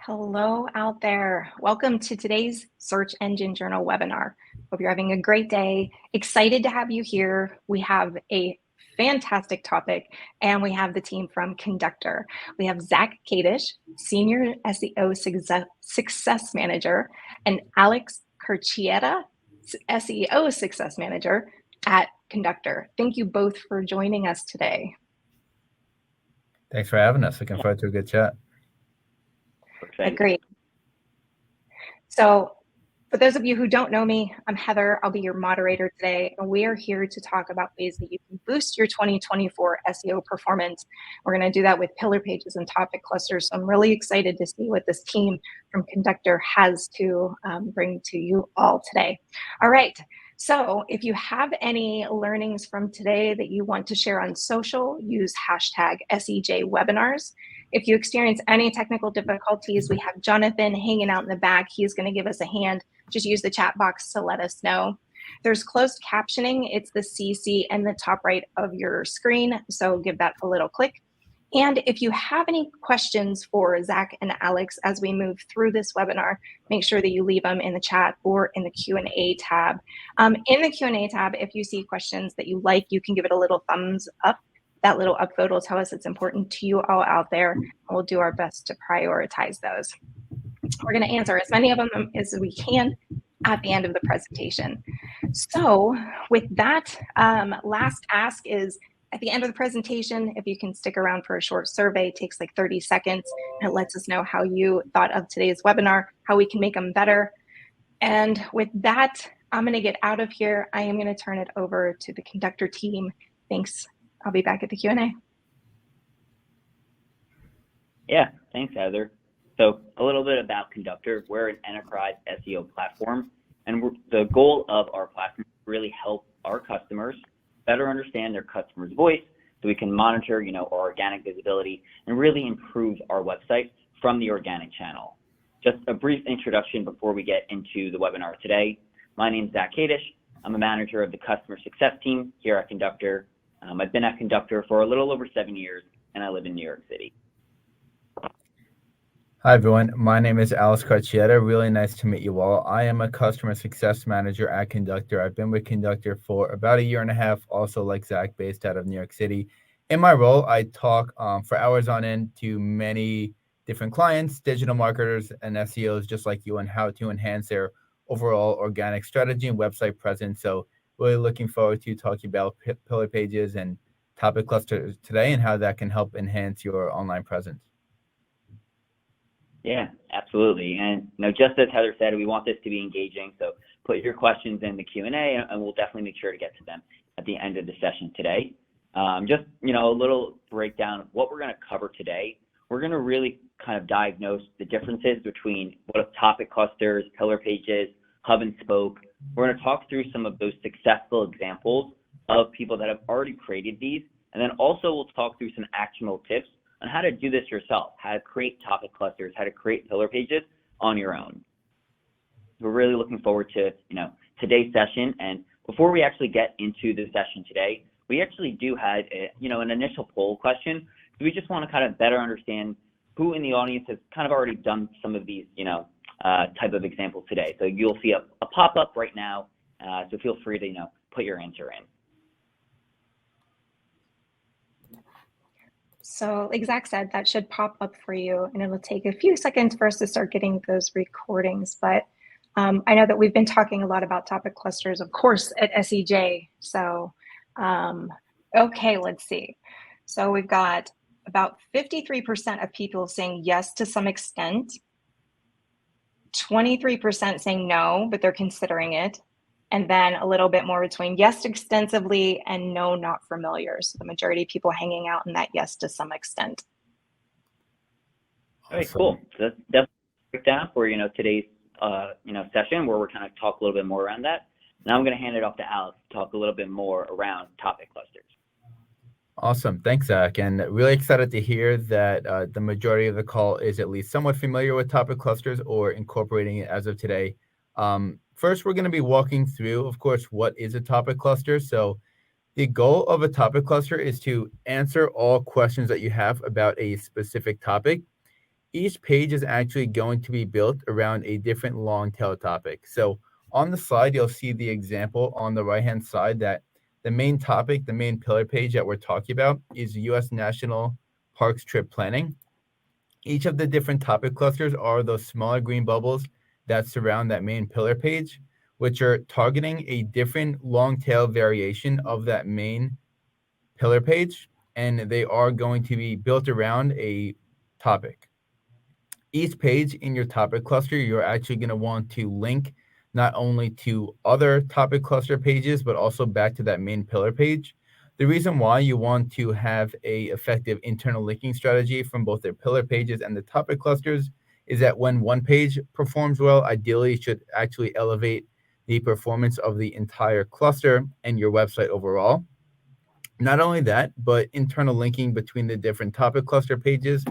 Hello out there. Welcome to today's Search Engine Journal webinar. Hope you're having a great day. Excited to have you here. We have a fantastic topic, and we have the team from Conductor. We have Zach Kadish, Senior SEO Success Manager, and Alex Curchietta, SEO Success Manager at Conductor. Thank you both for joining us today. Thanks for having us. Looking forward to a good chat. Great. So for those of you who don't know me, I'm Heather. I'll be your moderator today, and we are here to talk about ways that you can boost your 2024 SEO performance. We're going to do that with pillar pages and topic clusters. So I'm really excited to see what this team from Conductor has to bring to you all today. All right. So if you have any learnings from today that you want to share on social, use hashtag SEJwebinars. If you experience any technical difficulties, we have Jonathan hanging out in the back. He's going to give us a hand. Just use the chat box to let us know. There's closed captioning. It's the CC in the top right of your screen, so give that a little click. And if you have any questions for Zach and Alex as we move through this webinar, make sure that you leave them in the chat or in the Q&A tab. In the Q&A tab, if you see questions that you like, you can give it a little thumbs up. That little upvote will tell us it's important to you all out there, and we'll do our best to prioritize those. We're going to answer as many of them as we can at the end of the presentation. So with that, last ask is at the end of the presentation, if you can stick around for a short survey, it takes like 30 seconds, and it lets us know how you thought of today's webinar, how we can make them better. And with that, I'm going to get out of here. I am going to turn it over to the Conductor team. Thanks. I'll be back at the Q&A. Yeah, thanks, Heather. So a little bit about Conductor. We're an enterprise SEO platform, and the goal of our platform is to really help our customers better understand their customer's voice so we can monitor, our organic visibility and really improve our website from the organic channel. Just a brief introduction before we get into the webinar today. My name is Zach Kadish. I'm a manager of the customer success team here at Conductor. I've been at Conductor for a little over 7 years, and I live in New York City. Hi, everyone. My name is Alex Curchietta. Really nice to meet you all. I am a customer success manager at Conductor. I've been with Conductor for about 1.5 years, also like Zach, based out of New York City. In my role, I talk for hours on end to many different clients, digital marketers, and SEOs just like you on how to enhance their overall organic strategy and website presence. So really looking forward to talking about pillar pages and topic clusters today and how that can help enhance your online presence. Yeah, absolutely. And just as Heather said, we want this to be engaging. So put your questions in the Q&A, and we'll definitely make sure to get to them at the end of the session today. Just a little breakdown of what we're going to cover today. We're going to really kind of diagnose the differences between what topic clusters, pillar pages, hub and spoke. We're going to talk through some of those successful examples of people that have already created these. And then also we'll talk through some actionable tips on how to do this yourself, how to create topic clusters, how to create pillar pages on your own. We're really looking forward to, today's session. And before we actually get into the session today, we actually do have, an initial poll question. We just want to kind of better understand who in the audience has kind of already done some of these, type of examples today. So you'll see a pop-up right now. So feel free to, put your answer in. So like Zach said, that should pop up for you, and it'll take a few seconds for us to start getting those recordings. But I know that we've been talking a lot about topic clusters, of course, at SEJ. So, okay, let's see. So we've got about 53% of people saying yes to some extent, 23% saying no, but they're considering it, and then a little bit more between yes extensively and no, not familiar. So the majority of people hanging out in that yes to some extent. All right, cool. So that's definitely a breakdown for today's session where we're kind of talk a little bit more around that. Now I'm going to hand it off to Alex to talk a little bit more around topic clusters. Awesome. Thanks, Zach. And really excited to hear that the majority of the call is at least somewhat familiar with topic clusters or incorporating it as of today. First, we're going to be walking through, of course, what is a topic cluster. So the goal of a topic cluster is to answer all questions that you have about a specific topic. each page is actually going to be built around a different long tail topic. So on the slide, you'll see the example on the right-hand side that the main topic, the main pillar page that we're talking about is U.S. National Parks trip planning. Each of the different topic clusters are those smaller green bubbles that surround that main pillar page, which are targeting a different long tail variation of that main pillar page, and they are going to be built around a topic. Each page in your topic cluster, you're actually going to want to link not only to other topic cluster pages, but also back to that main pillar page. The reason why you want to have a effective internal linking strategy from both their pillar pages and the topic clusters is that when one page performs well, ideally it should actually elevate the performance of the entire cluster and your website overall. Not only that, but internal linking between the different topic cluster pages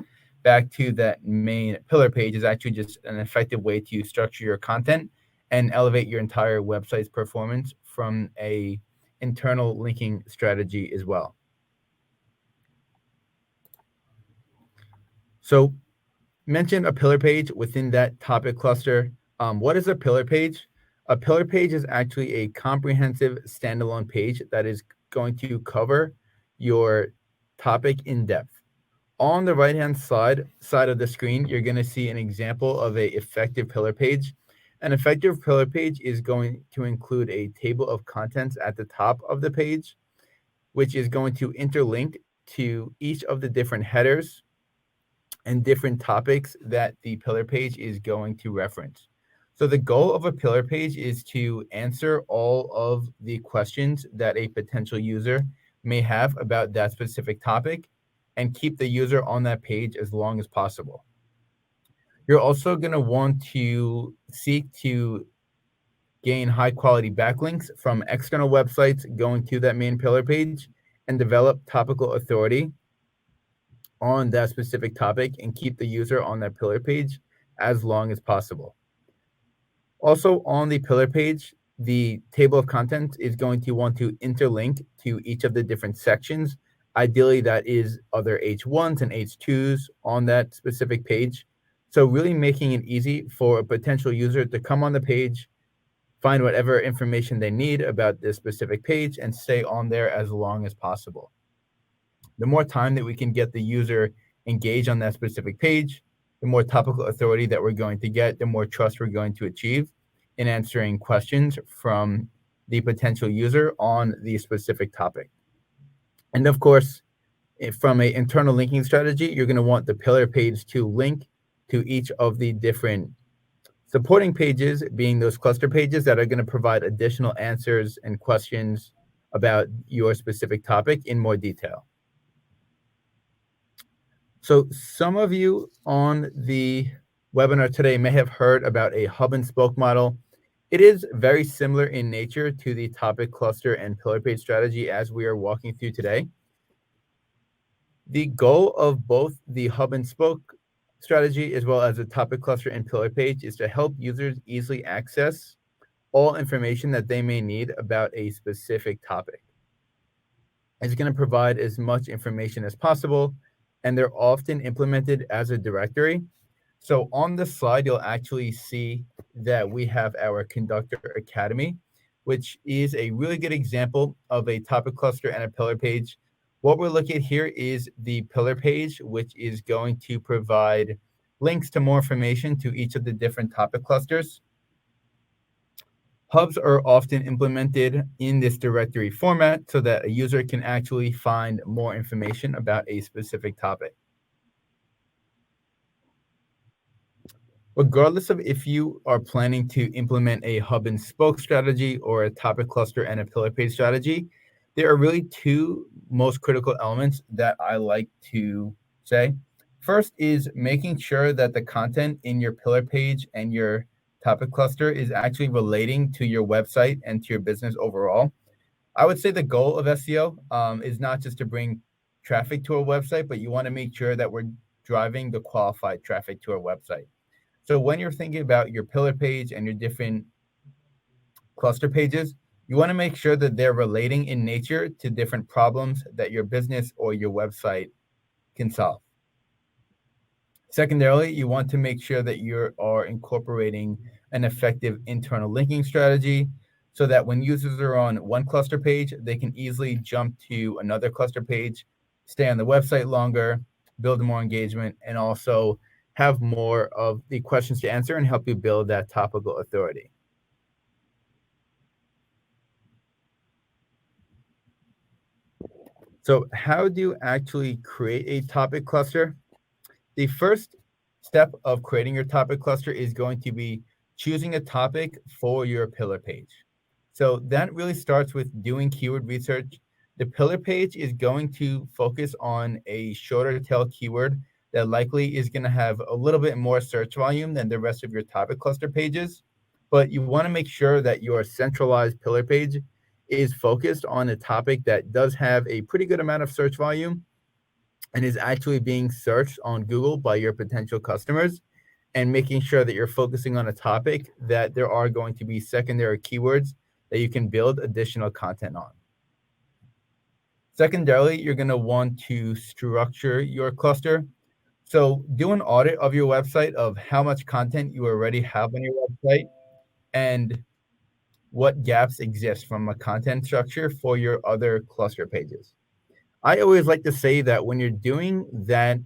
back to that main pillar page is actually just an effective way to structure your content and elevate your entire website's performance from a internal linking strategy as well. So mention a pillar page within that topic cluster. What is a pillar page? A pillar page is actually a comprehensive standalone page that is going to cover your topic in depth. On the right-hand side of the screen, you're going to see an example of an effective pillar page. An effective pillar page is going to include a table of contents at the top of the page, which is going to interlink to each of the different headers and different topics that the pillar page is going to reference. So the goal of a pillar page is to answer all of the questions that a potential user may have about that specific topic and keep the user on that page as long as possible. You're also going to want to seek to gain high quality backlinks from external websites going to that main pillar page and develop topical authority on that specific topic and keep the user on that pillar page as long as possible. Also on the pillar page, the table of contents is going to want to interlink to each of the different sections. Ideally, that is other H1s and H2s on that specific page. So really making it easy for a potential user to come on the page, find whatever information they need about this specific page, and stay on there as long as possible. The more time that we can get the user engaged on that specific page, the more topical authority that we're going to get, the more trust we're going to achieve in answering questions from the potential user on the specific topic. And of course, from an internal linking strategy, you're going to want the pillar page to link to each of the different supporting pages, being those cluster pages that are going to provide additional answers and questions about your specific topic in more detail. So some of you on the webinar today may have heard about a hub and spoke model. It is very similar in nature to the topic cluster and pillar page strategy as we are walking through today. The goal of both the hub and spoke strategy as well as the topic cluster and pillar page is to help users easily access all information that they may need about a specific topic. It's going to provide as much information as possible, and they're often implemented as a directory. So on the slide, you'll actually see that we have our Conductor Academy, which is a really good example of a topic cluster and a pillar page. What we're looking at here is the pillar page, which is going to provide links to more information to each of the different topic clusters. Hubs are often implemented in this directory format so that a user can actually find more information about a specific topic. Regardless of if you are planning to implement a hub and spoke strategy or a topic cluster and a pillar page strategy, there are really two most critical elements that I like to say. First is making sure that the content in your pillar page and your topic cluster is actually relating to your website and to your business overall. I would say the goal of SEO is not just to bring traffic to a website, but you want to make sure that we're driving the qualified traffic to our website. So when you're thinking about your pillar page and your different cluster pages, you want to make sure that they're relating in nature to different problems that your business or your website can solve. Secondarily, you want to make sure that you are incorporating an effective internal linking strategy so that when users are on one cluster page, they can easily jump to another cluster page, stay on the website longer, build more engagement, and also have more of the questions to answer and help you build that topical authority. So how do you actually create a topic cluster? The first step of creating your topic cluster is going to be choosing a topic for your pillar page. So that really starts with doing keyword research. The pillar page is going to focus on a shorter tail keyword that likely is going to have a little bit more search volume than the rest of your topic cluster pages. But you want to make sure that your centralized pillar page is focused on a topic that does have a pretty good amount of search volume and is actually being searched on Google by your potential customers, and making sure that you're focusing on a topic that there are going to be secondary keywords that you can build additional content on. Secondarily, you're going to want to structure your cluster. So do an audit of your website of how much content you already have on your website and what gaps exist from a content structure for your other cluster pages. I always like to say that when you're doing that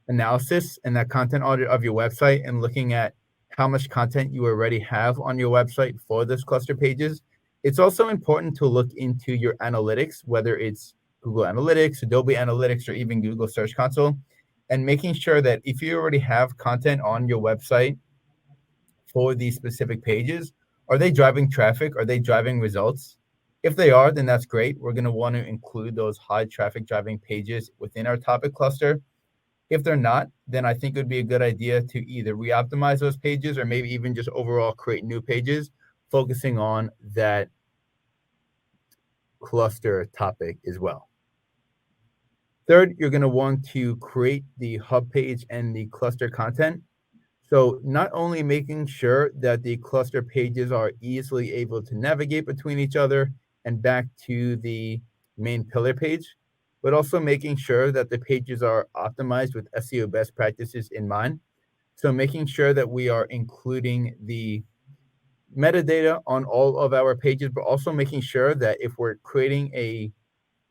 analysis and that content audit of your website and looking at how much content you already have on your website for those cluster pages, it's also important to look into your analytics, whether it's Google Analytics, Adobe Analytics, or even Google Search Console, and making sure that if you already have content on your website for these specific pages, are they driving traffic? Are they driving results? If they are, then that's great. We're going to want to include those high traffic driving pages within our topic cluster. If they're not, then I think it would be a good idea to either re-optimize those pages or maybe even just overall create new pages focusing on that cluster topic as well. Third, you're going to want to create the hub page and the cluster content. So not only making sure that the cluster pages are easily able to navigate between each other and back to the main pillar page, but also making sure that the pages are optimized with SEO best practices in mind. So making sure that we are including the metadata on all of our pages, but also making sure that if we're creating a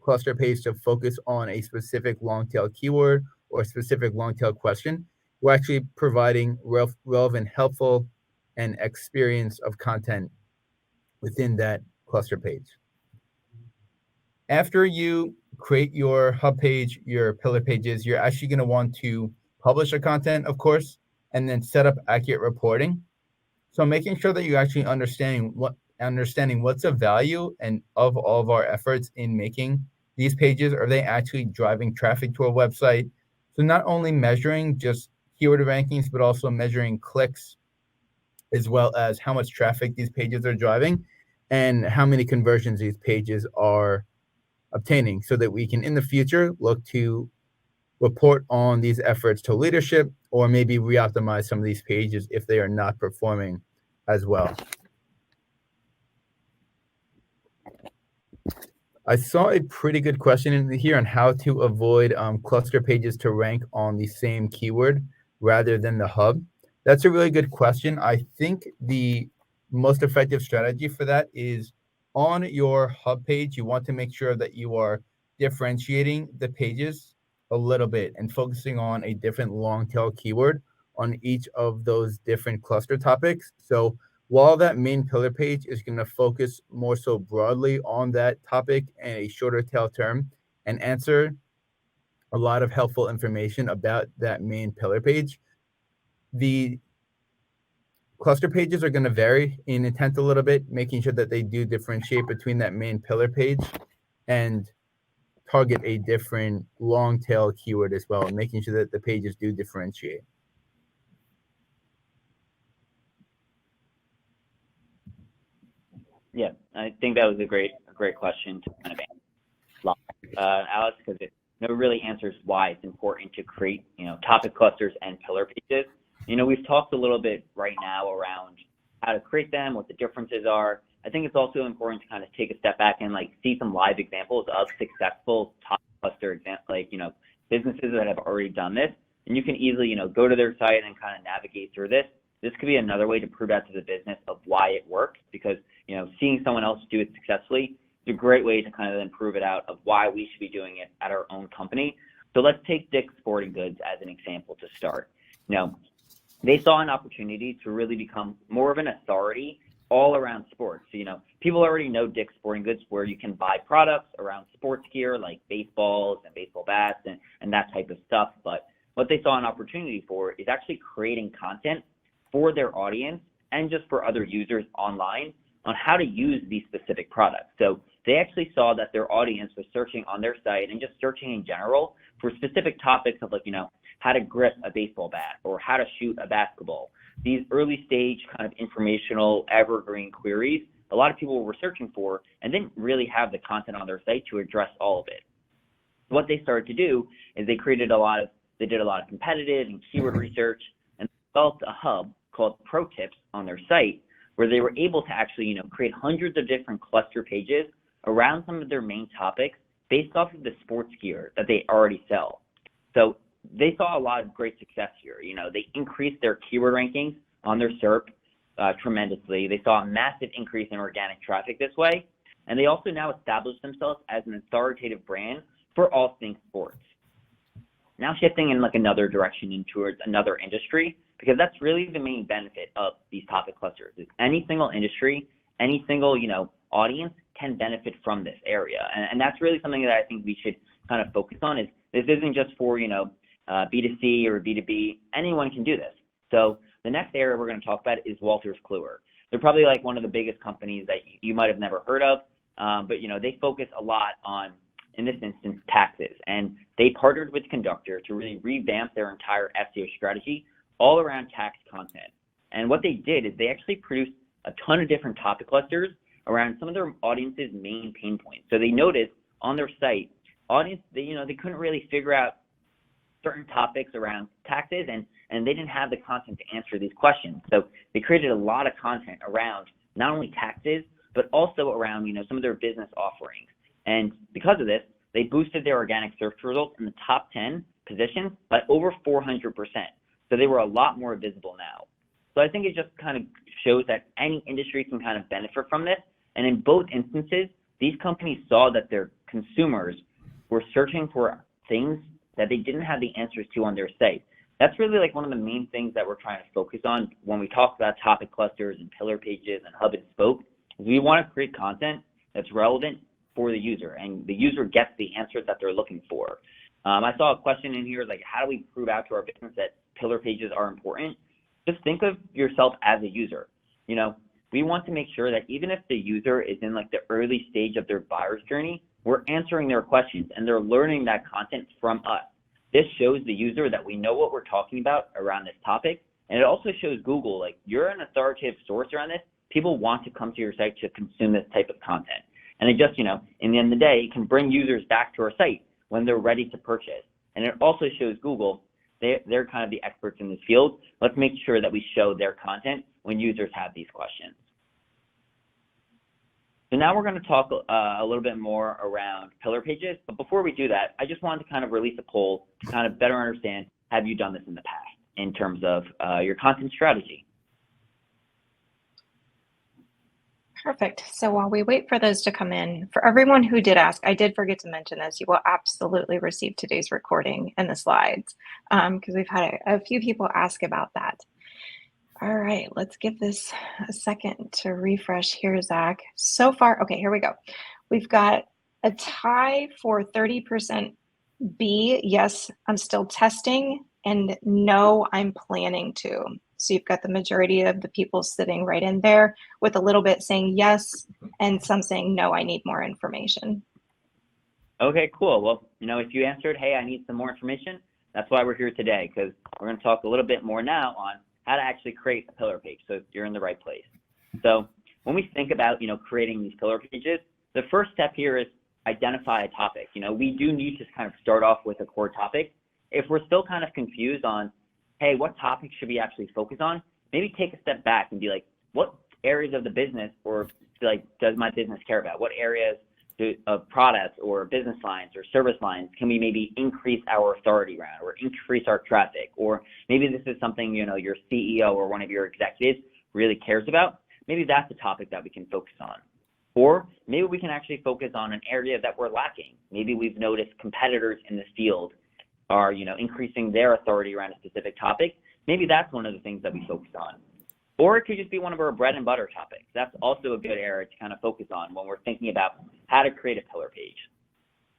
cluster page to focus on a specific long tail keyword or a specific long tail question, we're actually providing relevant, helpful, and experience of content within that cluster page. After you create your hub page, your pillar pages, you're actually going to want to publish your content, of course, and then set up accurate reporting. So making sure that you're actually understanding what's the value and of all of our efforts in making these pages. Are they actually driving traffic to our website? So not only measuring just keyword rankings, but also measuring clicks, as well as how much traffic these pages are driving and how many conversions these pages are obtaining, so that we can in the future look to report on these efforts to leadership or maybe re-optimize some of these pages if they are not performing as well. I saw a pretty good question in here on how to avoid cluster pages to rank on the same keyword rather than the hub. That's a really good question. I think the most effective strategy for that is on your hub page, you want to make sure that you are differentiating the pages a little bit and focusing on a different long tail keyword on each of those different cluster topics. So while that main pillar page is going to focus more so broadly on that topic and a shorter tail term and answer a lot of helpful information about that main pillar page, the cluster pages are going to vary in intent a little bit, making sure that they do differentiate between that main pillar page and target a different long tail keyword as well, and making sure that the pages do differentiate. Yeah, I think that was a great question to kind of answer, Alex, because it really answers why it's important to create topic clusters and pillar pages. We've talked a little bit right now around how to create them, what the differences are. I think it's also important to kind of take a step back and see some live examples of successful topic cluster businesses that have already done this. and you can easily, go to their site and kind of navigate through this. This could be another way to prove out to the business of why it works, because, seeing someone else do it successfully is a great way to kind of then prove it out of why we should be doing it at our own company. So let's take Dick's Sporting Goods as an example to start. They saw an opportunity to really become more of an authority all around sports. So, people already know Dick's Sporting Goods, where you can buy products around sports gear like baseballs and baseball bats and that type of stuff. But what they saw an opportunity for is actually creating content for their audience and just for other users online on how to use these specific products. So they actually saw that their audience was searching on their site and just searching in general for specific topics of how to grip a baseball bat or how to shoot a basketball. These early stage kind of informational evergreen queries, a lot of people were searching for and didn't really have the content on their site to address all of it. What they started to do is they did a lot of competitive and keyword research and developed a hub called Pro Tips on their site, where they were able to actually, create hundreds of different cluster pages around some of their main topics based off of the sports gear that they already sell. So they saw a lot of great success here. They increased their keyword rankings on their SERP tremendously. They saw a massive increase in organic traffic this way, and they also now established themselves as an authoritative brand for all things sports. Now shifting in another direction and towards another industry, because that's really the main benefit of these topic clusters. Is any single industry, any single audience can benefit from this area, and that's really something that I think we should kind of focus on. Is this isn't just for B2C or B2B. Anyone can do this. So the next area we're going to talk about is Wolters Kluwer. They're probably one of the biggest companies that you might have never heard of, but they focus a lot on, in this instance, taxes, and they partnered with Conductor to really revamp their entire SEO strategy all around tax content. And what they did is they actually produced a ton of different topic clusters around some of their audience's main pain points. So they noticed on their site, they couldn't really figure out certain topics around taxes, and they didn't have the content to answer these questions. So they created a lot of content around not only taxes, but also around some of their business offerings. And because of this, they boosted their organic search results in the top 10 positions by over 400%. So they were a lot more visible now. So I think it just kind of shows that any industry can kind of benefit from this. And in both instances, these companies saw that their consumers were searching for things that they didn't have the answers to on their site. That's really one of the main things that we're trying to focus on when we talk about topic clusters and pillar pages and hub and spoke, is we want to create content that's relevant for the user, and the user gets the answers that they're looking for. I saw a question in here, how do we prove out to our business that pillar pages are important? Just think of yourself as a user. We want to make sure that even if the user is in the early stage of their buyer's journey, we're answering their questions and they're learning that content from us. This shows the user that we know what we're talking about around this topic, and it also shows Google, you're an authoritative source around this. People want to come to your site to consume this type of content. And it just, in the end of the day, it can bring users back to our site when they're ready to purchase. And it also shows Google, they're kind of the experts in this field. Let's make sure that we show their content when users have these questions. So now we're going to talk a little bit more around pillar pages. But before we do that, I just wanted to kind of release a poll to kind of better understand, have you done this in the past in terms of your content strategy? Perfect. So while we wait for those to come in, for everyone who did ask, I did forget to mention this, you will absolutely receive today's recording and the slides, because we've had a few people ask about that. All right, let's give this a second to refresh here, Zach. So far, okay, here we go. We've got a tie for 30% B, yes, I'm still testing, and no, I'm planning to. So you've got the majority of the people sitting right in there with a little bit saying yes and some saying no, I need more information. Okay, cool. Well, if you answered, hey, I need some more information, that's why we're here today, because we're going to talk a little bit more now on how to actually create a pillar page. So you're in the right place. So when we think about, creating these pillar pages, the first step here is identify a topic. We do need to kind of start off with a core topic. If we're still kind of confused on, hey, what topic should we actually focus on? Maybe take a step back and be what areas of the business or does my business care about? What areas of products or business lines or service lines can we maybe increase our authority around or increase our traffic? Or maybe this is something, you know, your CEO or one of your executives really cares about. Maybe that's a topic that we can focus on. Or maybe we can actually focus on an area that we're lacking. Maybe we've noticed competitors in this field are, you know, increasing their authority around a specific topic. Maybe that's one of the things that we focus on. Or it could just be one of our bread and butter topics. That's also a good area to kind of focus on when we're thinking about how to create a pillar page.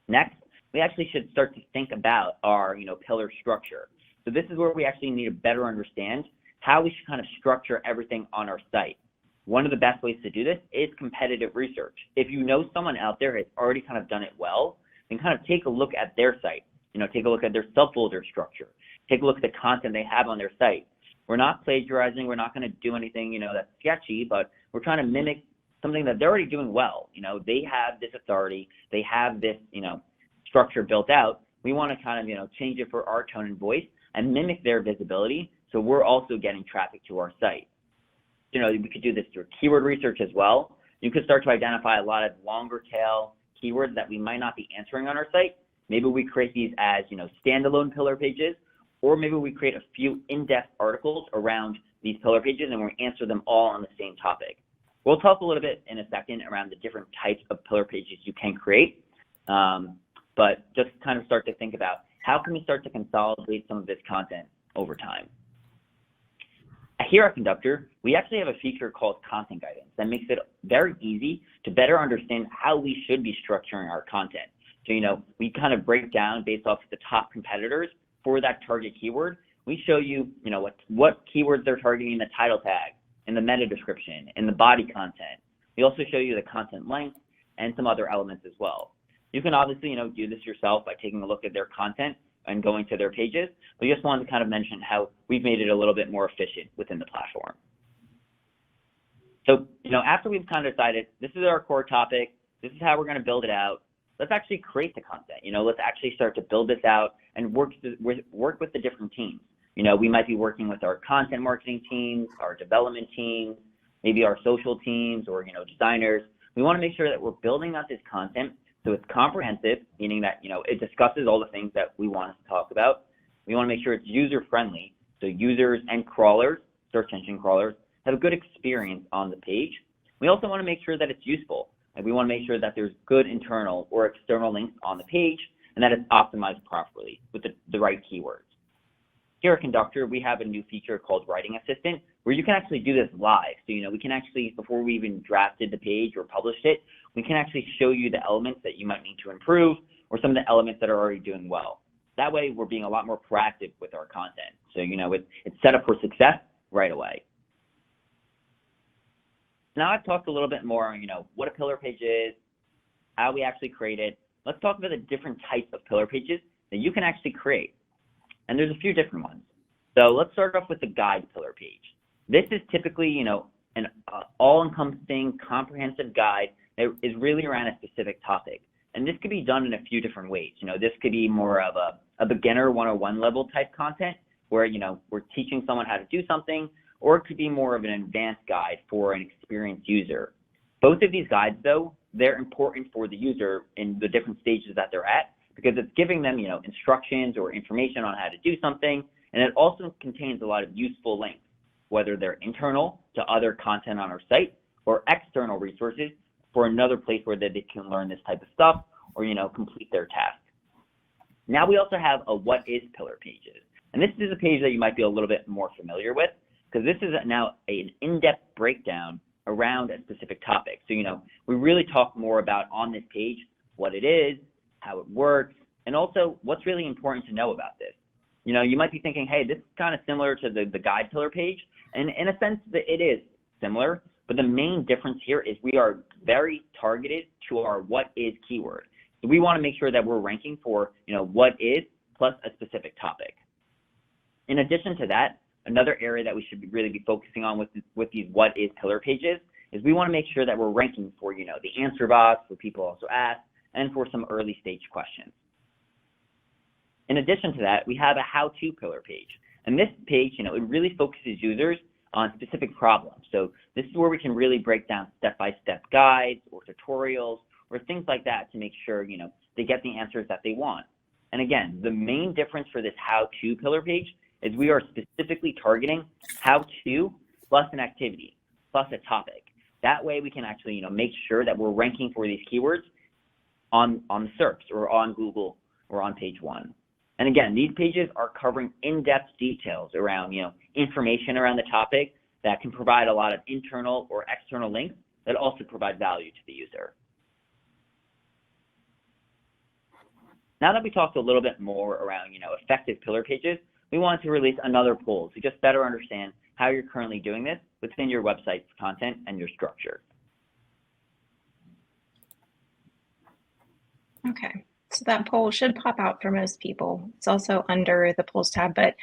Next, we actually should start to think about our, you know, pillar structure. So this is where we actually need to better understand how we should kind of structure everything on our site. One of the best ways to do this is competitive research. If you know someone out there has already kind of done it well, then kind of take a look at their site. You know, take a look at their subfolder structure. Take a look at the content they have on their site. We're not plagiarizing. We're not going to do anything, you know, that's sketchy, but we're trying to mimic something that they're already doing well. You know, they have this authority. They have this, you know, structure built out. We want to kind of, you know, change it for our tone and voice and mimic their visibility so we're also getting traffic to our site. You know, we could do this through keyword research as well. You could start to identify a lot of longer tail keywords that we might not be answering on our site. Maybe we create these as, you know, standalone pillar pages, or maybe we create a few in-depth articles around these pillar pages and we answer them all on the same topic. We'll talk a little bit in a second around the different types of pillar pages you can create, but just kind of start to think about how can we start to consolidate some of this content over time. Here at Conductor, we actually have a feature called content guidance that makes it very easy to better understand how we should be structuring our content. So, you know, we kind of break down based off the top competitors for that target keyword. We show you, you know, what keywords they're targeting in the title tag, in the meta description, in the body content. We also show you the content length and some other elements as well. You can obviously, you know, do this yourself by taking a look at their content and going to their pages. We just wanted to kind of mention how we've made it a little bit more efficient within the platform. So, you know, after we've kind of decided this is our core topic, this is how we're going to build it out, let's actually create the content. You know, let's actually start to build this out and work with the different teams. You know, we might be working with our content marketing teams, our development teams, maybe our social teams, or, you know, designers. We want to make sure that we're building out this content so it's comprehensive, meaning that, you know, it discusses all the things that we want us to talk about. We want to make sure it's user-friendly, so users and crawlers, search engine crawlers, have a good experience on the page. We also want to make sure that it's useful, and we want to make sure that there's good internal or external links on the page and that it's optimized properly with the right keywords. Here at Conductor, we have a new feature called Writing Assistant, where you can actually do this live. So, you know, we can actually, before we even drafted the page or published it, we can actually show you the elements that you might need to improve or some of the elements that are already doing well. That way, we're being a lot more proactive with our content. So, you know, it's set up for success right away. Now I've talked a little bit more on, you know, what a pillar page is, how we actually create it. Let's talk about the different types of pillar pages that you can actually create. And there's a few different ones. So let's start off with the guide pillar page. This is typically, you know, an all-encompassing, comprehensive guide that is really around a specific topic. And this could be done in a few different ways. You know, this could be more of a beginner 101 level type content where, you know, we're teaching someone how to do something, or it could be more of an advanced guide for an experienced user. Both of these guides, though, they're important for the user in the different stages that they're at, because it's giving them, you know, instructions or information on how to do something, and it also contains a lot of useful links, whether they're internal to other content on our site or external resources for another place where they can learn this type of stuff or, you know, complete their task. Now we also have a what is pillar pages, and this is a page that you might be a little bit more familiar with, because this is now an in-depth breakdown around a specific topic. So, you know, we really talk more about on this page what it is, how it works, and also what's really important to know about this. You know, you might be thinking, hey, this is kind of similar to the guide pillar page, and in a sense that it is similar, but the main difference here is we are very targeted to our what is keyword. So we want to make sure that we're ranking for, you know, what is plus a specific topic. In addition to that, another area that we should really be focusing on with these what is pillar pages is we want to make sure that we're ranking for, you know, the answer box where people also ask, and for some early stage questions. In addition to that, we have a how-to pillar page. And this page, you know, it really focuses users on specific problems. So this is where we can really break down step-by-step guides or tutorials or things like that to make sure, they get the answers that they want. And again, the main difference for this how-to pillar page is we are specifically targeting how-to plus an activity, plus a topic. That way we can actually, make sure that we're ranking for these keywords on the SERPs or on Google or on page 1. And again, these pages are covering in-depth details around, information around the topic that can provide a lot of internal or external links that also provide value to the user. Now that we talked a little bit more around, effective pillar pages, we want to release another poll to just better understand how you're currently doing this within your website's content and your structure. Okay, so that poll should pop out for most people. It's also under the polls tab, but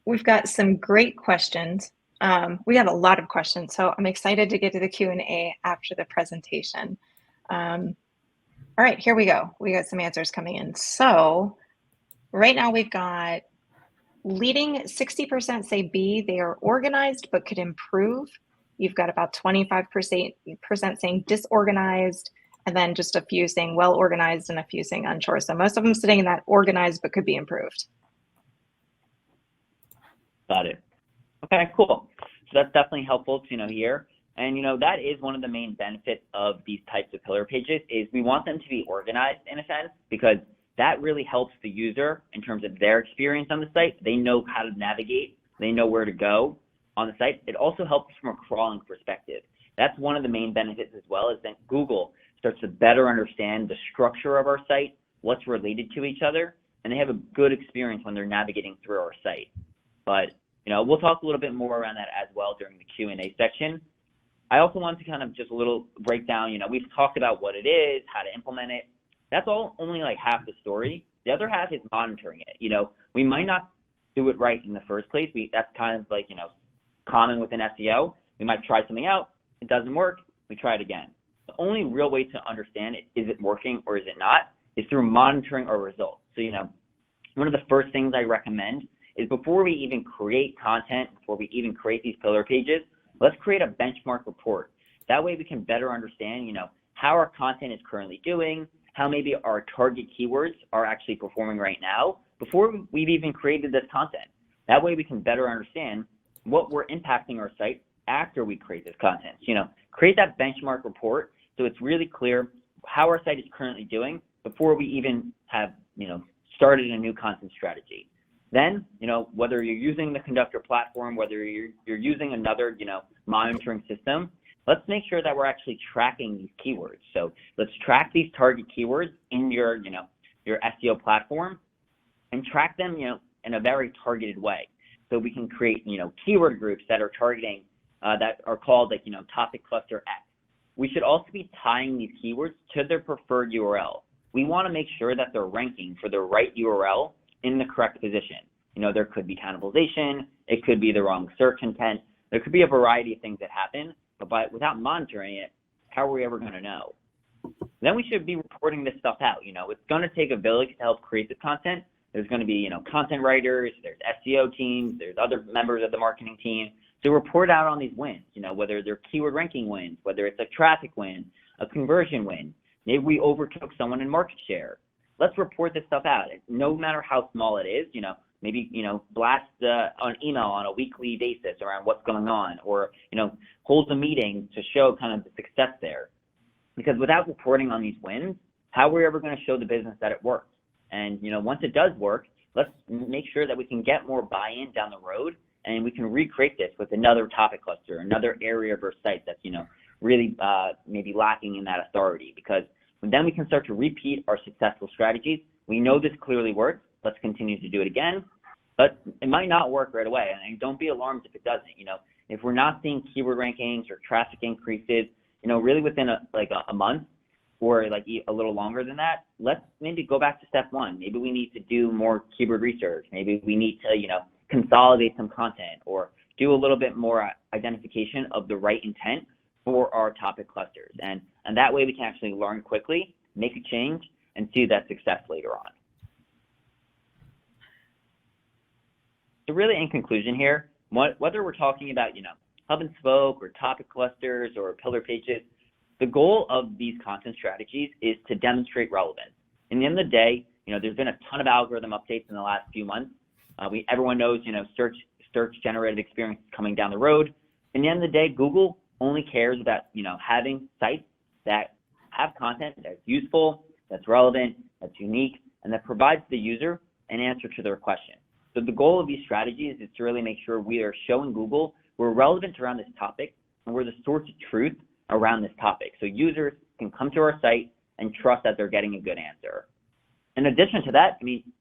we've got some great questions. We have a lot of questions, so I'm excited to get to the Q&A after the presentation. All right, here we go. We got some answers coming in. So right now we've got leading 60% say B, they are organized but could improve. You've got about 25% saying disorganized, and then just a few saying well organized and a few saying unsure. So most of them sitting in that organized but could be improved. Got it. Okay, cool. So that's definitely helpful to hear. And that is one of the main benefits of these types of pillar pages is we want them to be organized in a sense, because that really helps the user in terms of their experience on the site. They know how to navigate, they know where to go on the site. It also helps from a crawling perspective. That's one of the main benefits as well, is that Google starts to better understand the structure of our site, what's related to each other, and they have a good experience when they're navigating through our site. But we'll talk a little bit more around that as well during the Q&A section. I also want to kind of just a little breakdown. We've talked about what it is, how to implement it. That's all only like half the story. The other half is monitoring it. We might not do it right in the first place. That's kind of like, common within SEO. We might try something out, it doesn't work, we try it again. The only real way to understand it, is it working or is it not, is through monitoring our results. So, one of the first things I recommend is before we even create content, before we even create these pillar pages, let's create a benchmark report. That way we can better understand, how our content is currently doing, how maybe our target keywords are actually performing right now before we've even created this content. That way we can better understand what we're impacting our site after we create this content. Create that benchmark report so it's really clear how our site is currently doing before we even have, started a new content strategy. Then, whether you're using the Conductor platform, whether you're using another, monitoring system, let's make sure that we're actually tracking these keywords. So let's track these target keywords in your SEO platform and track them, in a very targeted way. So we can create, keyword groups that are targeting, that are called like, topic cluster X. We should also be tying these keywords to their preferred URL. We want to make sure that they're ranking for the right URL in the correct position. There could be cannibalization, it could be the wrong search intent, there could be a variety of things that happen, but without monitoring it, how are we ever going to know? Then we should be reporting this stuff out. It's going to take a village to help create the content. There's going to be, content writers, there's SEO teams, there's other members of the marketing team. So report out on these wins, whether they're keyword ranking wins, whether it's a traffic win, a conversion win. Maybe we overtook someone in market share. Let's report this stuff out. No matter how small it is, maybe, blast an email on a weekly basis around what's going on, or, hold a meeting to show kind of the success there. Because without reporting on these wins, how are we ever going to show the business that it works? And, once it does work, let's make sure that we can get more buy-in down the road, and we can recreate this with another topic cluster, another area of our site that's, really maybe lacking in that authority. Because then we can start to repeat our successful strategies. We know this clearly works. Let's continue to do it again. But it might not work right away, and don't be alarmed if it doesn't. If we're not seeing keyword rankings or traffic increases, really within a month, or like a little longer than that, let's maybe go back to step one. Maybe we need to do more keyword research. Maybe we need to, consolidate some content, or do a little bit more identification of the right intent for our topic clusters. And that way we can actually learn quickly, make a change, and see that success later on. So really, in conclusion here, whether we're talking about, hub and spoke or topic clusters or pillar pages, The goal of these content strategies is to demonstrate relevance. In the end of the day, there's been a ton of algorithm updates in the last few months. Everyone knows, search generated experience coming down the road. In the end of the day, Google only cares about, having sites that have content that's useful, that's relevant, that's unique, and that provides the user an answer to their question. So the goal of these strategies is to really make sure we are showing Google we're relevant around this topic and we're the source of truth around this topic. So users can come to our site and trust that they're getting a good answer. In addition to that,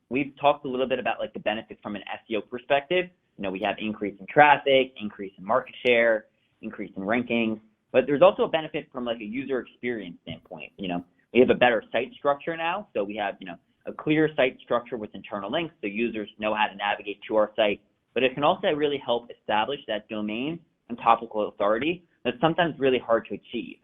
we've talked a little bit about the benefits from an SEO perspective. We have increase in traffic, increase in market share, increase in rankings, but there's also a benefit from a user experience standpoint. We have a better site structure now. So we have, a clear site structure with internal links so users know how to navigate to our site, but it can also really help establish that domain and topical authority that's sometimes really hard to achieve.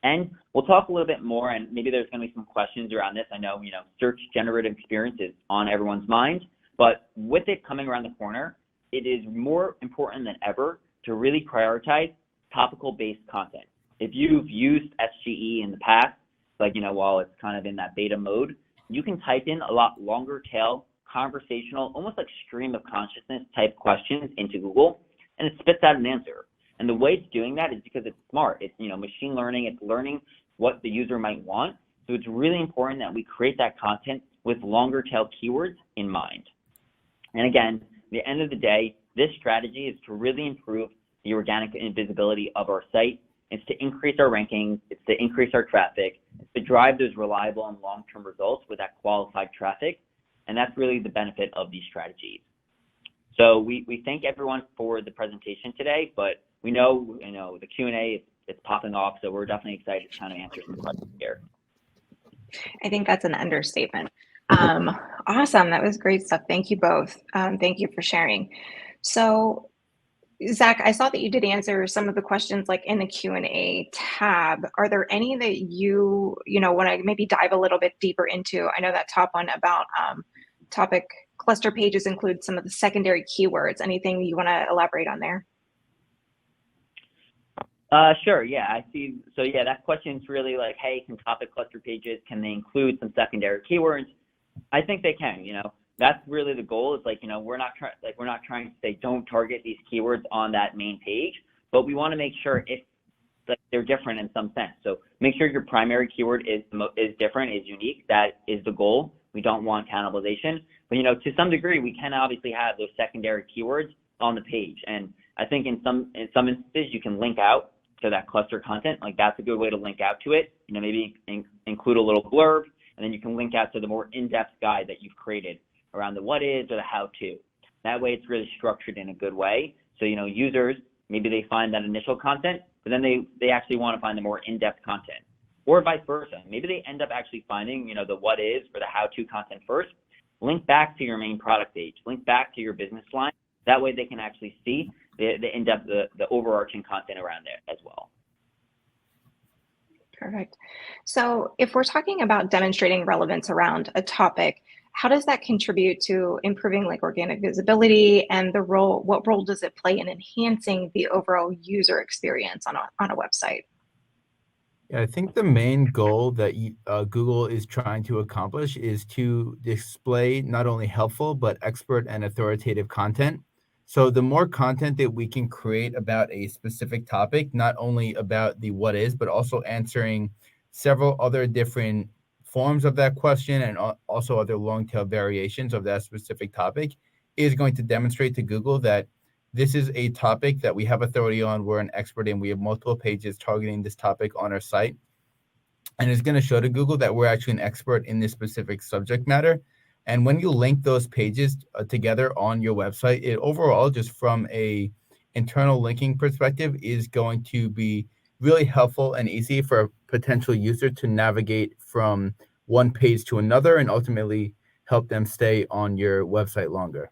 And we'll talk a little bit more, and maybe there's going to be some questions around this. I know, search generative experience is on everyone's mind, but with it coming around the corner, it is more important than ever to really prioritize topical-based content. If you've used SGE in the past, while it's kind of in that beta mode, you can type in a lot longer tail, conversational, almost like stream of consciousness type questions into Google, and it spits out an answer. And the way it's doing that is because it's smart. It's, machine learning. It's learning what the user might want. So it's really important that we create that content with longer tail keywords in mind. And again, at the end of the day, this strategy is to really improve the organic visibility of our site. It's to increase our rankings. It's to increase our traffic. It's to drive those reliable and long-term results with that qualified traffic. And that's really the benefit of these strategies. So we thank everyone for the presentation today, but we know, the Q&A it's popping off, so we're definitely excited to kind of answer some questions here. I think that's an understatement. Awesome, that was great stuff. Thank you both. Thank you for sharing. So, Zach, I saw that you did answer some of the questions in the Q&A tab. Are there any that you want to maybe dive a little bit deeper into? I know that top one about topic cluster pages include some of the secondary keywords. Anything you want to elaborate on there? Sure, yeah, I see. So yeah, that question's really hey, can topic cluster pages, can they include some secondary keywords? I think they can, That's really the goal. Is we're not trying to say don't target these keywords on that main page, but we want to make sure if they're different in some sense. So make sure your primary keyword is different, is unique. That is the goal. We don't want cannibalization, but to some degree we can obviously have those secondary keywords on the page. And I think in some instances you can link out to that cluster content. That's a good way to link out to it. Maybe include a little blurb, and then you can link out to the more in-depth guide that you've created around the what is or the how to. That way it's really structured in a good way. So, users, maybe they find that initial content, but then they actually want to find the more in-depth content, or vice versa. Maybe they end up actually finding, the what is or the how to content first. Link back to your main product page, link back to your business line. That way they can actually see the in-depth, the overarching content around there as well. Perfect. So if we're talking about demonstrating relevance around a topic, how does that contribute to improving organic visibility, and what role does it play in enhancing the overall user experience on a website? Yeah, I think the main goal that Google is trying to accomplish is to display not only helpful, but expert and authoritative content. So the more content that we can create about a specific topic, not only about the what is, but also answering several other different forms of that question and also other long tail variations of that specific topic, is going to demonstrate to Google that this is a topic that we have authority on, we're an expert in, we have multiple pages targeting this topic on our site. And it's going to show to Google that we're actually an expert in this specific subject matter. And when you link those pages together on your website, it overall, just from a internal linking perspective, is going to be really helpful and easy for a potential user to navigate from one page to another and ultimately help them stay on your website longer.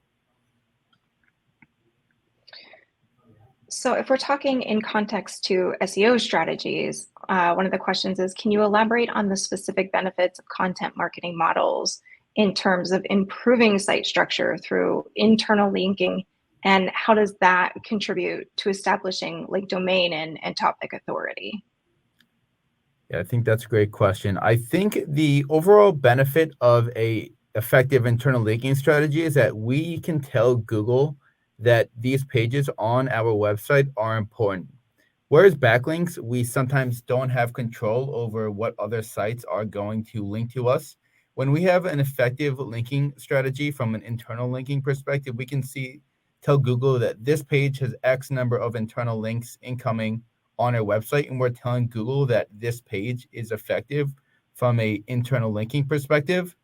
So if we're talking in context to SEO strategies, one of the questions is, can you elaborate on the specific benefits of content marketing models in terms of improving site structure through internal linking, and how does that contribute to establishing domain and topic authority? Yeah, I think that's a great question. I think the overall benefit of a effective internal linking strategy is that we can tell Google that these pages on our website are important. Whereas backlinks, we sometimes don't have control over what other sites are going to link to us. When we have an effective linking strategy from an internal linking perspective, we can tell Google that this page has X number of internal links incoming on our website, and we're telling Google that this page is effective from a internal linking perspective.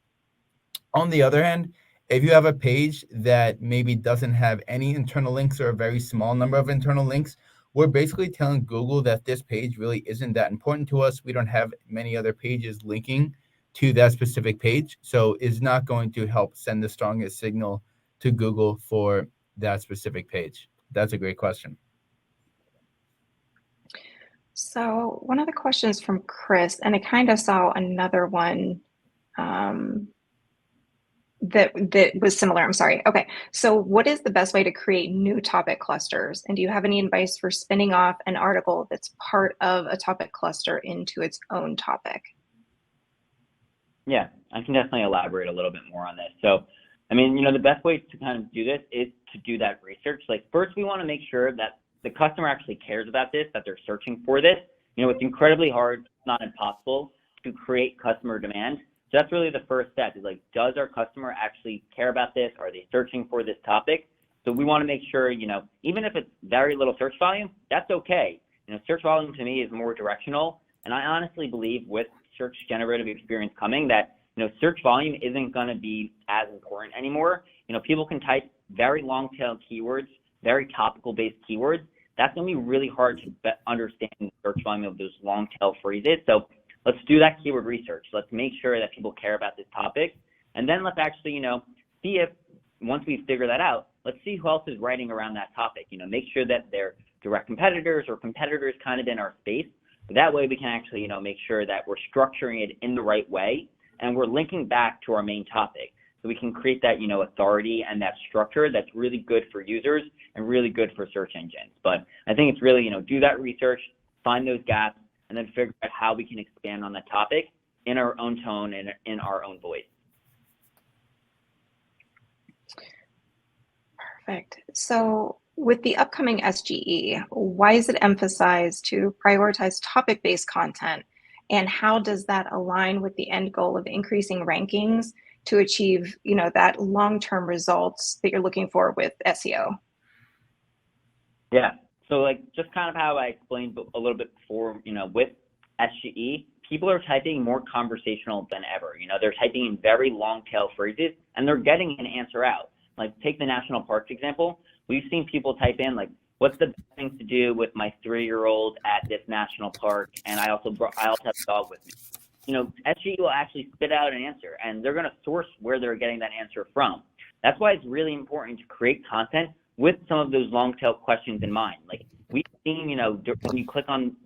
On the other hand, if you have a page that maybe doesn't have any internal links or a very small number of internal links, we're basically telling Google that this page really isn't that important to us. We don't have many other pages linking to that specific page, so it's not going to help send the strongest signal to Google for that specific page. That's a great question. So one of the questions from Chris, and I kind of saw another one that was similar. I'm sorry. Okay. So what is the best way to create new topic clusters? And do you have any advice for spinning off an article that's part of a topic cluster into its own topic? Yeah, I can definitely elaborate a little bit more on this. So, I mean, the best way to kind of do this is to do that research. Like, first, we want to make sure that the customer actually cares about this, that they're searching for this. It's incredibly hard, if not impossible, to create customer demand. So that's really the first step is like, does our customer actually care about this? Are they searching for this topic? So we want to make sure, even if it's very little search volume, that's okay. Search volume to me is more directional. And I honestly believe with search generative experience coming that, search volume isn't going to be as important anymore. People can type very long tail keywords, very topical based keywords. That's going to be really hard to understand the search volume of those long tail phrases. So let's do that keyword research. Let's make sure that people care about this topic. And then let's actually, see if once we figure that out, let's see who else is writing around that topic. Make sure that they're direct competitors or competitors kind of in our space. That way we can actually, make sure that we're structuring it in the right way and we're linking back to our main topic. So we can create that, authority and that structure that's really good for users and really good for search engines. But I think it's really, do that research, find those gaps, and then figure out how we can expand on that topic in our own tone and in our own voice. Perfect. So with the upcoming SGE, why is it emphasized to prioritize topic-based content? And how does that align with the end goal of increasing rankings to achieve, that long-term results that you're looking for with SEO? Yeah. So like just kind of how I explained a little bit before, with SGE, people are typing more conversational than ever. They're typing in very long tail phrases and they're getting an answer out. Like take the national parks example. We've seen people type in like, what's the best thing to do with my 3-year-old at this national park? And I also have a dog with me. SGE will actually spit out an answer and they're going to source where they're getting that answer from. That's why it's really important to create content with some of those long tail questions in mind. Like we've seen, when you click on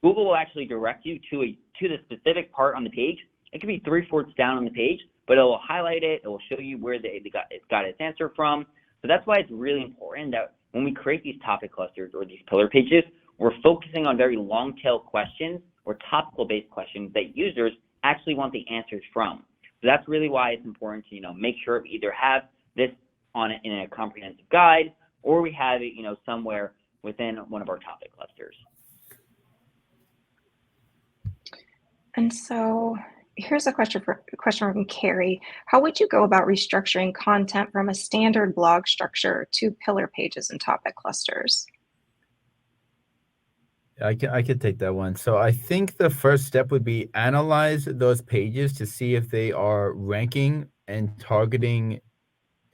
Google will actually direct you to the specific part on the page. It could be 3/4 down on the page, but it will highlight it. It will show you where it got its answer from. So that's why it's really important that when we create these topic clusters or these pillar pages, we're focusing on very long tail questions or topical based questions that users actually want the answers from. So that's really why it's important to, make sure we either have this in a comprehensive guide or we have it, somewhere within one of our topic clusters. And so here's a question from Carrie. How would you go about restructuring content from a standard blog structure to pillar pages and topic clusters? I could take that one. So I think the first step would be analyze those pages to see if they are ranking and targeting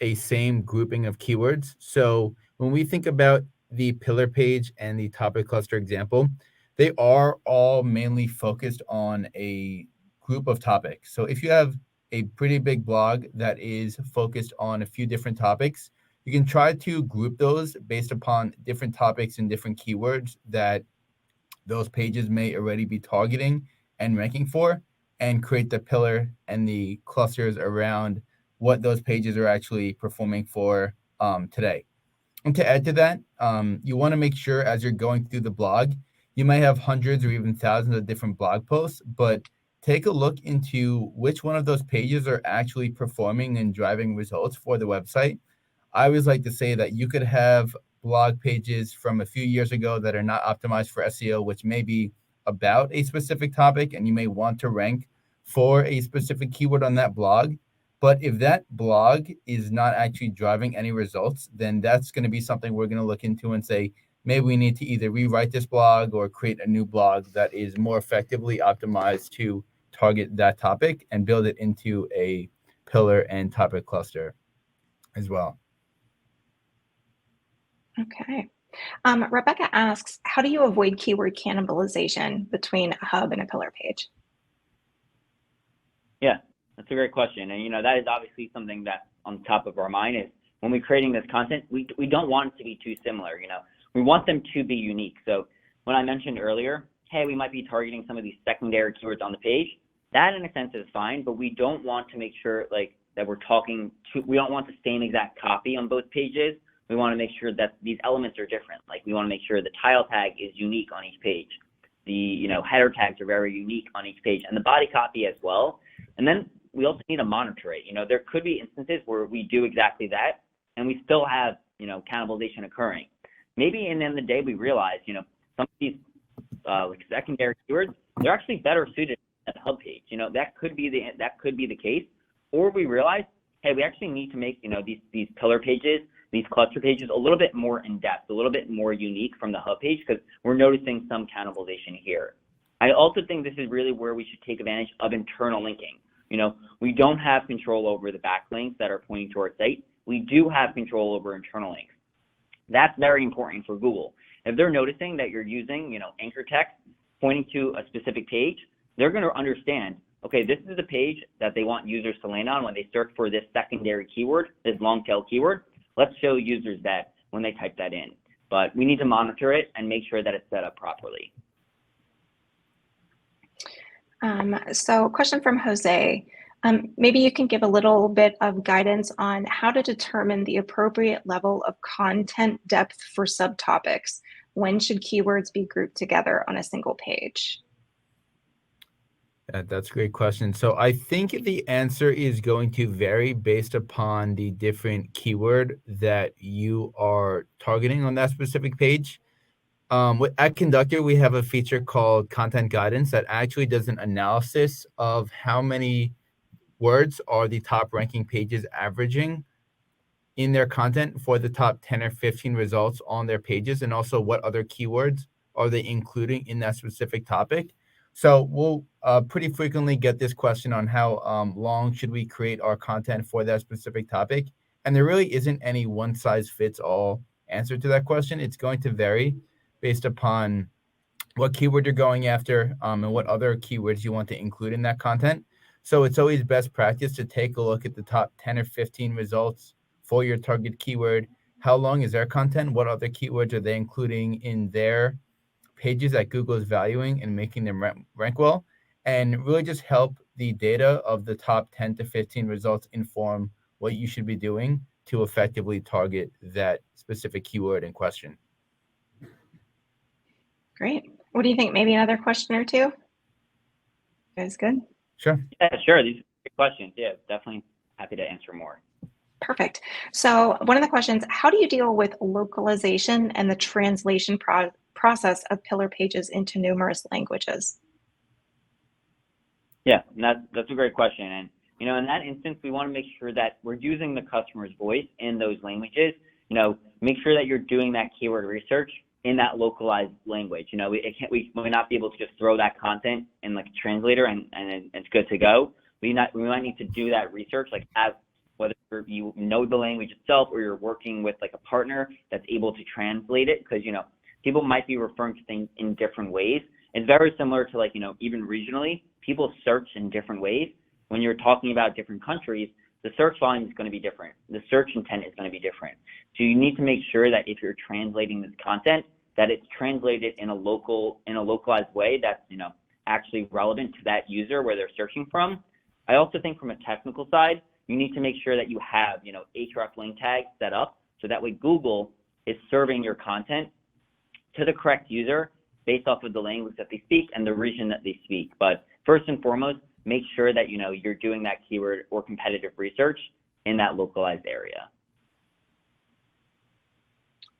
a same grouping of keywords. So when we think about the pillar page and the topic cluster example, they are all mainly focused on a group of topics. So if you have a pretty big blog that is focused on a few different topics, you can try to group those based upon different topics and different keywords that those pages may already be targeting and ranking for, and create the pillar and the clusters around what those pages are actually performing for today. And to add to that, you want to make sure as you're going through the blog, you may have hundreds or even thousands of different blog posts, but take a look into which one of those pages are actually performing and driving results for the website. I always like to say that you could have blog pages from a few years ago that are not optimized for SEO, which may be about a specific topic, and you may want to rank for a specific keyword on that blog. But if that blog is not actually driving any results, then that's going to be something we're going to look into and say, maybe we need to either rewrite this blog or create a new blog that is more effectively optimized to target that topic and build it into a pillar and topic cluster as well. Okay. Rebecca asks, how do you avoid keyword cannibalization between a hub and a pillar page? Yeah, that's a great question. And, that is obviously something that's on top of our mind is when we're creating this content, we don't want it to be too similar. We want them to be unique. So when I mentioned earlier, hey, we might be targeting some of these secondary keywords on the page, that in a sense is fine, but we don't want to make sure that we don't want the same exact copy on both pages. We want to make sure that these elements are different. We want to make sure the title tag is unique on each page. The header tags are very unique on each page, and the body copy as well. And then we also need to monitor it. There could be instances where we do exactly that, and we still have cannibalization occurring. Maybe in the end of the day we realize some of these secondary keywords, they're actually better suited to the hub page. That could be the case, or we realize, hey, we actually need to make these pillar pages, these cluster pages a little bit more in depth, a little bit more unique from the hub page because we're noticing some cannibalization here. I also think this is really where we should take advantage of internal linking. We don't have control over the backlinks that are pointing to our site. We do have control over internal links. That's very important for Google. If they're noticing that you're using, anchor text pointing to a specific page, they're going to understand, okay, this is the page that they want users to land on when they search for this secondary keyword, this long tail keyword. Let's show users that when they type that in. But we need to monitor it and make sure that it's set up properly. So question from Jose. Maybe you can give a little bit of guidance on how to determine the appropriate level of content depth for subtopics. When should keywords be grouped together on a single page? That's a great question. So I think the answer is going to vary based upon the different keyword that you are targeting on that specific page. At Conductor, we have a feature called Content Guidance that actually does an analysis of how many words are the top ranking pages averaging in their content for the top 10 or 15 results on their pages, and also what other keywords are they including in that specific topic. So we'll pretty frequently get this question on how long should we create our content for that specific topic. And there really isn't any one size fits all answer to that question. It's going to vary based upon what keyword you're going after and what other keywords you want to include in that content. So it's always best practice to take a look at the top 10 or 15 results for your target keyword. How long is their content? What other keywords are they including in their pages that Google is valuing and making them rank well? And really just help the data of the top 10 to 15 results inform what you should be doing to effectively target that specific keyword in question. Great. What do you think? Maybe another question or two? You guys good? Sure. Yeah, sure. These are great questions. Yeah, definitely happy to answer more. Perfect. So one of the questions, how do you deal with localization and the translation process of pillar pages into numerous languages? Yeah, and that's a great question. And, in that instance, we want to make sure that we're using the customer's voice in those languages. Make sure that you're doing that keyword research in that localized language. We might not be able to just throw that content in like a translator and it's good to go. We might need to do that research, whether you know the language itself or you're working with like a partner that's able to translate it, because people might be referring to things in different ways. It's very similar to even regionally, people search in different ways. When you're talking about different countries, the search volume is going to be different. The search intent is going to be different. So you need to make sure that if you're translating this content, that it's translated in a localized way that's actually relevant to that user where they're searching from. I also think from a technical side, you need to make sure that you have href link tags set up so that way Google is serving your content to the correct user based off of the language that they speak and the region that they speak. But first and foremost, make sure that you're doing that keyword or competitive research in that localized area.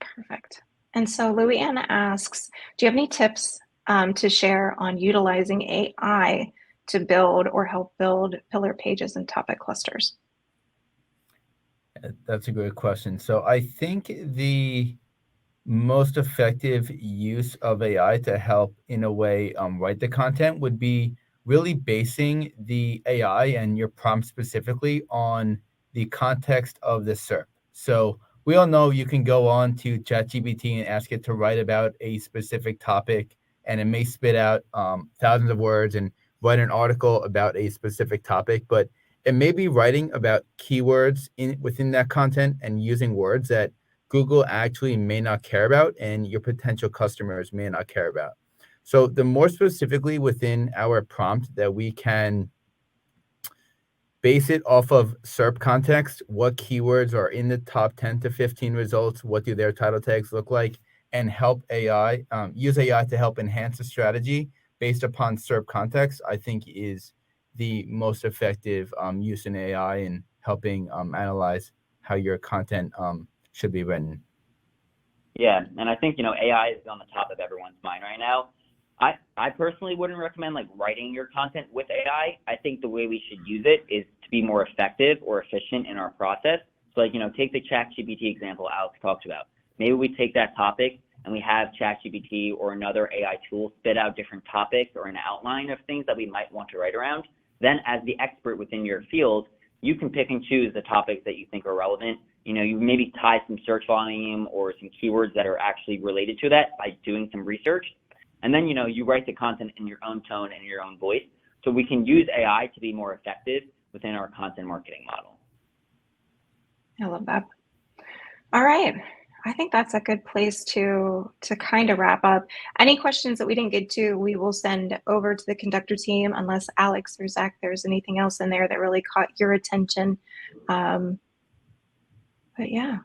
Perfect. And so Louianne asks, do you have any tips to share on utilizing AI to build or help build pillar pages and topic clusters? That's a good question. So I think the most effective use of AI to help, in a way, write the content would be really basing the AI and your prompt specifically on the context of the SERP. So we all know you can go on to ChatGPT and ask it to write about a specific topic, and it may spit out thousands of words and write an article about a specific topic, but it may be writing about keywords within that content and using words that Google actually may not care about and your potential customers may not care about. So the more specifically within our prompt that we can base it off of SERP context, what keywords are in the top 10 to 15 results, what do their title tags look like, and help AI, use AI to help enhance the strategy based upon SERP context, I think is the most effective use in AI in helping analyze how your content should be written. Yeah, and I think AI is on the top of everyone's mind right now. I personally wouldn't recommend writing your content with AI. I think the way we should use it is to be more effective or efficient in our process. So take the ChatGPT example Alex talked about. Maybe we take that topic and we have ChatGPT or another AI tool spit out different topics or an outline of things that we might want to write around. Then as the expert within your field, you can pick and choose the topics that you think are relevant. You maybe tie some search volume or some keywords that are actually related to that by doing some research. And then, you write the content in your own tone and your own voice. So we can use AI to be more effective within our content marketing model. I love that. All right. I think that's a good place to kind of wrap up. Any questions that we didn't get to, we will send over to the conductor team, unless Alex or Zach, there's anything else in there that really caught your attention. But yeah.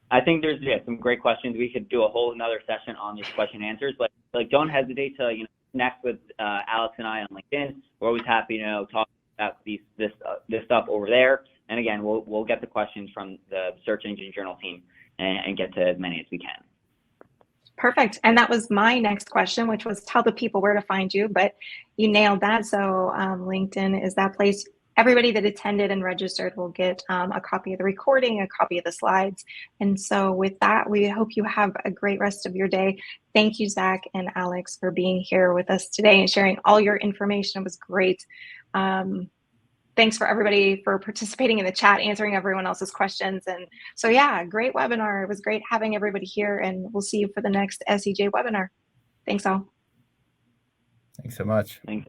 I think there's some great questions. We could do a whole another session on these question and answers, but don't hesitate to connect with Alex and I on LinkedIn. We're always happy to talk about this stuff over there. And again, we'll get the questions from the Search Engine Journal team and get to as many as we can. Perfect. And that was my next question, which was tell the people where to find you, but you nailed that. So LinkedIn is that place. Everybody that attended and registered will get a copy of the recording, a copy of the slides. And so with that, we hope you have a great rest of your day. Thank you, Zach and Alex, for being here with us today and sharing all your information. It was great. Thanks for everybody for participating in the chat, answering everyone else's questions. And so, yeah, great webinar. It was great having everybody here, and we'll see you for the next SEJ webinar. Thanks all. Thanks so much. Thanks.